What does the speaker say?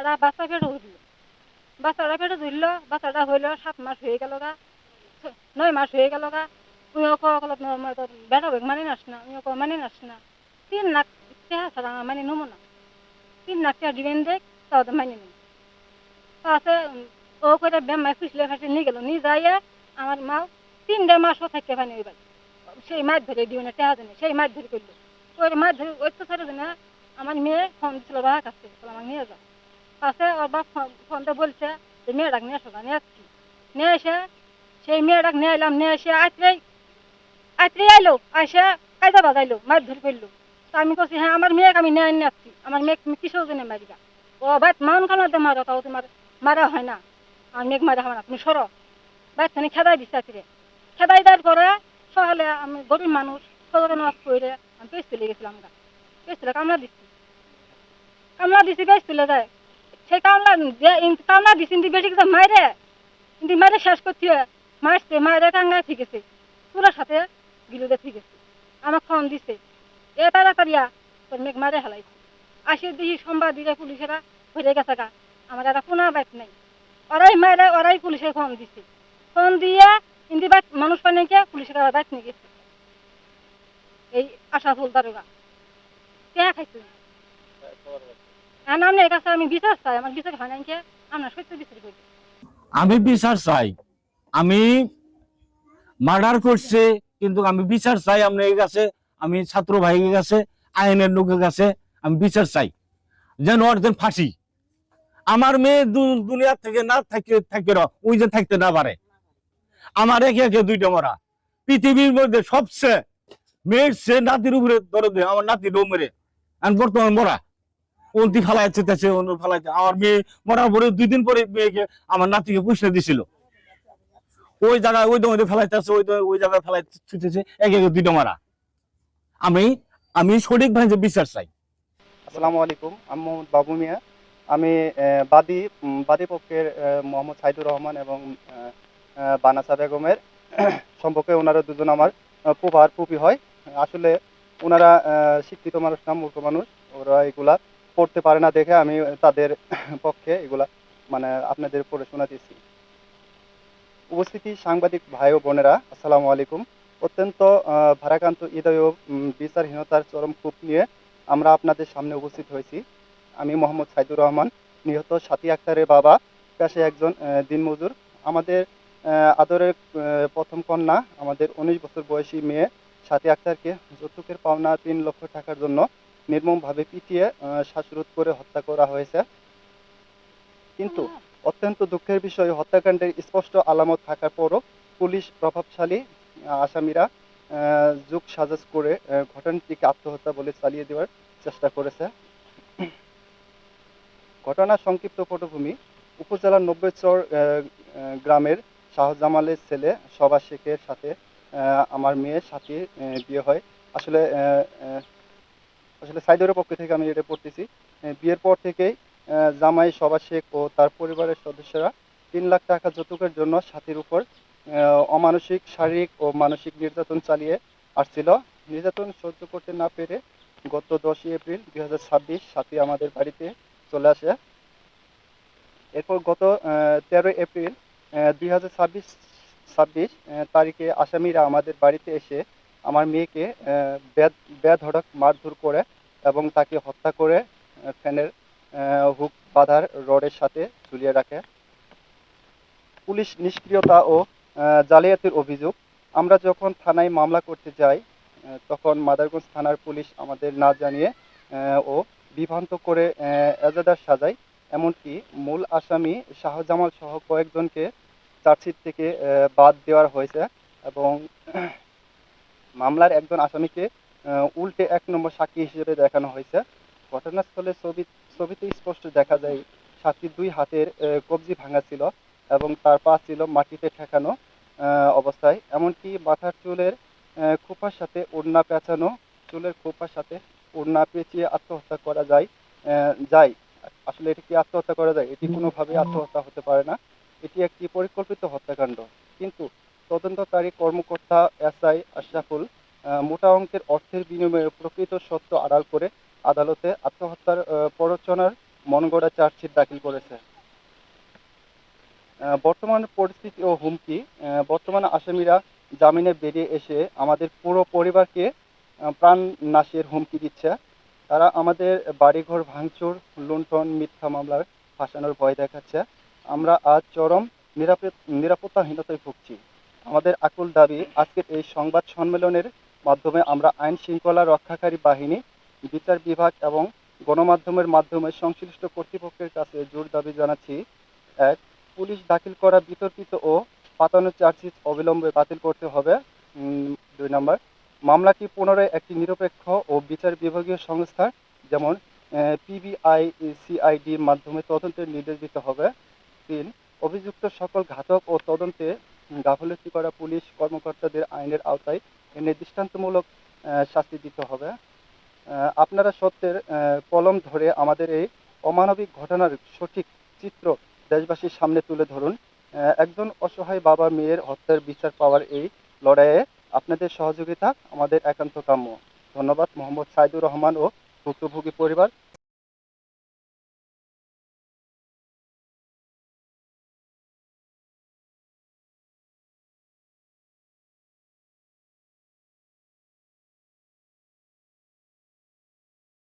এরা বাচ্চা পেটে ধরলো, বাচ্চাটা পেটে ধরলো, বাচ্চাটা হইলো 7 মাস হয়ে গেল গা, 9 মাস হয়ে গেল গা। উনিও কল বেটা বেগ মানে নাস না, উনিও মানে নাস না। 3 লাখ টাকা ছাড়া মানে নেবো না, 3 লাখ টাকা দিবেন দেখ, তাও মানে নেব। আছে ও করে বেমাই খুশলে ফাঁসে নিয়ে গেল, নিয়ে যাইয়া আমার মা 3 মাসও থাকতে পারেনি ওই বাড়ি। সেই মাছ ধরে দিও না টাকা দেনে, সেই মাছ ধরে করলো। ওই মাছ ধরে ওই তো ছেড়ে দিনে আমার মেয়ে ফোন দিচ্ছিল বাবা কাছে, আমার নিয়ে যাও কাছে। ওর বাপ ফোনটা বলছে যে মেয়েটাকে নিয়ে আসো, নিয়ে আসছি। নিয়ে এসে সেই মেয়েটাকে নিয়ে এলাম, নিয়ে এসে আত্রে আইলো, আসে কায়দা বাজাইলো, মাছ ধরে ফেললো। তা আমি বলছি হ্যাঁ আমার মেয়েকে আমি নিয়ে নিয়ে আসছি, আমার মেয়ে তুমি কিসের জন্য মারিবা? ও ভাই মান কামাতে মারো, তাও তোমার মারা হয় না, আমার মেঘ মারা হয় না, তুমি সরো। বাচ্চানি খেদাই দিচ্ছে আত্রে, খেদাই দেওয়ার পরে সকালে আমি গরিব মানুষ সদরে নামাজ পড়ে আমি পেস তুলে গেছিলাম গা, পেস তুলে কামলা দিছি পেস তুলে যায়। সেই কামলা দিছি কিন্তু বেশি কিছু মাইরে, কিন্তু মাইরে শেষ করছে, মারছে মাইরে টাঙ্গায় ঠিক আছে, পুরার সাথে গিলুদে ঠিক আছে। আমার ফোন দিছে এ তাড়াতাড়িয়া তোর মেঘ মারে হেলাইছে। আসে দেখি সোমবার দিকে পুলিশেরা হয়ে গেছে গা, আমার একটা কোনো বাইক নাই। ওরাই মারে ওরাই পুলিশে ফোন দিছে, ফোন দিয়ে কিন্তু মানুষ পানিকে পুলিশের বাইক নিয়ে গেছে। এই আশাফুল দারোগা কে খাইছে নামের কাছে আমি বিচার চাই, আমার বিচার হয় নাই কে, আমরা সত্য বিচার করি। আমি বিচার চাই, আমি মার্ডার করছে, কিন্তু আমি বিচার চাই আপনার কাছে, আমি ছাত্র ভাইয়ের কাছে, আইনের লোকের কাছে আমি বিচার চাই, যেন অর্ধেক ফাঁসি। আমার মেয়ে দুনিয়া থেকে না থাকতে ওই যে থাকতে না পারে। আমার একে একে 2টা মরা, পৃথিবীর মধ্যে সবচেয়ে মেয়ের সে নাতির উপরে দরদ, আমার নাতির মেরে আমি বর্তমান মরা অন্তি ফালাইছে, ফালাইছে। আমার মেয়ে মরার পরে 2 দিন পরে মেয়েকে আমার নাতিকে পুষে দিছিল, ওই জায়গায় ওই দমে ফেলাইতেছে, ওই জায়গায় ফেলাই ছুটেছে, একে একে 2টা মারা। আমি আমি সঠিকভাবে বিচার চাই। আসসালামু আলাইকুম, আমি মোহাম্মদ বাবু মিয়া। আমি বাদী বাদী পক্ষের মোহাম্মদ সাইদুর রহমান এবং বানাসা বেগমের সম্পর্কে। ওনারা দুজন আমার ফুফা আর ফুপি হয়। আসলে ওনারা শিক্ষিত মানুষ না, মূর্খ মানুষ। ওরা এগুলা পড়তে পারে না দেখে আমি তাদের পক্ষে এগুলা মানে আপনাদের পড়ে শোনাতেছি। উপস্থিতি সাংবাদিক ভাই ও বোনেরা, আসসালামু আলাইকুম। অত্যন্ত ভারাক্রান্ত হৃদয় ও বিচারহীনতার চরম কূপ নিয়ে আমরা আপনাদের সামনে উপস্থিত হয়েছি। আমি মোহাম্মদ সাইদুর রহমান, নিহত সাথী আক্তারের বাবা, পেশায় একজন দিনমজুর। আমাদের আদরের প্রথম কন্যা, আমাদের 19 বছর বয়সী মেয়ে সাথী আক্তারকে যৌতুকের পাওনা 3 লক্ষ টাকার জন্য নির্মমভাবে পিটিয়ে শ্বাসরোধ করে হত্যা করা হয়েছে। কিন্তু অত্যন্ত দুঃখের বিষয়, হত্যাকাণ্ডের স্পষ্ট আলামত থাকার পরও পুলিশ প্রভাবশালী আসামিরা যুগ সাজস করে ঘটনাটিকে আত্মহত্যা বলে চালিয়ে দেওয়ার চেষ্টা করেছে। ঘটনার সংক্ষিপ্ত পটভূমি: উপজেলার 90চর গ্রামের শাহজামালের ছেলে সবা শেখের সাথে আমার মেয়ে সাথীর বিয়ে হয়। আসলে আসলে সাইদুরের পক্ষ থেকে আমি এটা পড়তেছি। বিয়ের পর থেকেই জামাই সবা শেখ ও তার পরিবারের সদস্যরা 3 লাখ টাকা যৌতুকের জন্য সাথীর উপর অমানসিক শারীরিক ও মানসিক নির্যাতন চালিয়ে আসছিল। নির্যাতন সহ্য করতে না পেরে গত 10ই এপ্রিল 2026 সাথী আমাদের বাড়িতে চলে আসে। এরপর গত 13 এপ্রিল 2026 তারিখে আসামিরা আমাদের বাড়িতে এসে আমার মেয়েকে বেধড়ক মারধর করে এবং তাকে হত্যা করে ফ্যানের হুক বাঁধার রডের সাথে ঝুলিয়ে রাখে। পুলিশ নিষ্ক্রিয়তা ও জালিয়াতির অভিযোগ: আমরা যখন থানায় মামলা করতে যাই তখন মাদারগঞ্জ থানার পুলিশ আমাদের না জানিয়ে ও বিভ্রান্ত করে এজাহার সাজায়। এমনকি মূল আসামি শাহজামাল সহ কয়েকজনকে চার্জশিট থেকে বাদ দেওয়া হয়েছে এবং মামলার একজন আসামিকে উল্টে 1 নম্বর সাক্ষী হিসেবে দেখানো হয়েছে। ঘটনাস্থলে ছবিতে স্পষ্ট দেখা যায় সাক্ষীর 2 হাতের কবজি ভাঙা ছিল এবং তার পা ছিল মাটিতে ঠেকানো অবস্থায়। এমনকি মাথার চুলের খোঁপার সাথে ওড়না পেঁচানো, চুলের খোঁপার সাথে ওড়না পেঁচিয়ে আত্মহত্যা করা যায়। আসলে এটি কি আত্মহত্যা করা যায়? এটি কোনোভাবে আত্মহত্যা হতে পারে না, এটি একটি পরিকল্পিত হত্যাকাণ্ড। কিন্তু তদন্তকারী কর্মকর্তা এসআই আশরাফুল মোটা অঙ্কের অর্থের বিনিময়ে প্রকৃত সত্য আড়াল করে আদালতে আত্মহত্যার প্ররোচনার মন গড়া চার্জশিট দাখিল করেছে। বর্তমান পরিস্থিতি ও হুমকি। বর্তমানে আসামিরা জামিনে বেরিয়ে এসে আমাদের পুরো পরিবারকে প্রাণ নাশের হুমকি দিচ্ছে। তারা আমাদের বাড়িঘর ভাঙচুর, লুণ্ঠন, মিথ্যা মামলার ফাঁসানোর ভয় দেখাচ্ছে। আমরা আজ চরম নিরাপত্তাহীনতায় ভুগছি। আমাদের আকুল দাবি, আজকের এই সংবাদ সম্মেলনের মাধ্যমে আমরা আইন শৃঙ্খলা রক্ষাকারী বাহিনী, বিচার বিভাগ এবং গণমাধ্যমের মাধ্যমে সংশ্লিষ্ট কর্তৃপক্ষের কাছে জোর দাবি জানাচ্ছি। এক, পুলিশ দাখিল করা বিতর্কিত ও পাতানো চার্জশিট অবিলম্বে বাতিল করতে হবে। 2 নম্বর, মামলাটি পুনরায় একটি নিরপেক্ষ ও বিচার বিভাগীয় সংস্থা যেমন পিবিআই, সিআইডির মাধ্যমে তদন্তের নির্দেশ দিতে হবে। 3, অভিযুক্ত সকল ঘাতক ও তদন্তে গাফিলতি করা পুলিশ কর্মকর্তাদের আইনের আওতায় এনে দৃষ্টান্তমূলক শাস্তি দিতে হবে। আপনারা সত্যের কলম ধরে আমাদের এই অমানবিক ঘটনার সঠিক চিত্র দেশবাসীর সামনে তুলে ধরুন। একজন অসহায় বাবা মেয়ের হত্যার বিচার পাওয়ার এই লড়াইয়ে আপনাদের সহযোগিতা আমাদের একান্ত কাম্য। ধন্যবাদ। মোহাম্মদ সাইদুর রহমান ও ভুক্তভোগী পরিবার।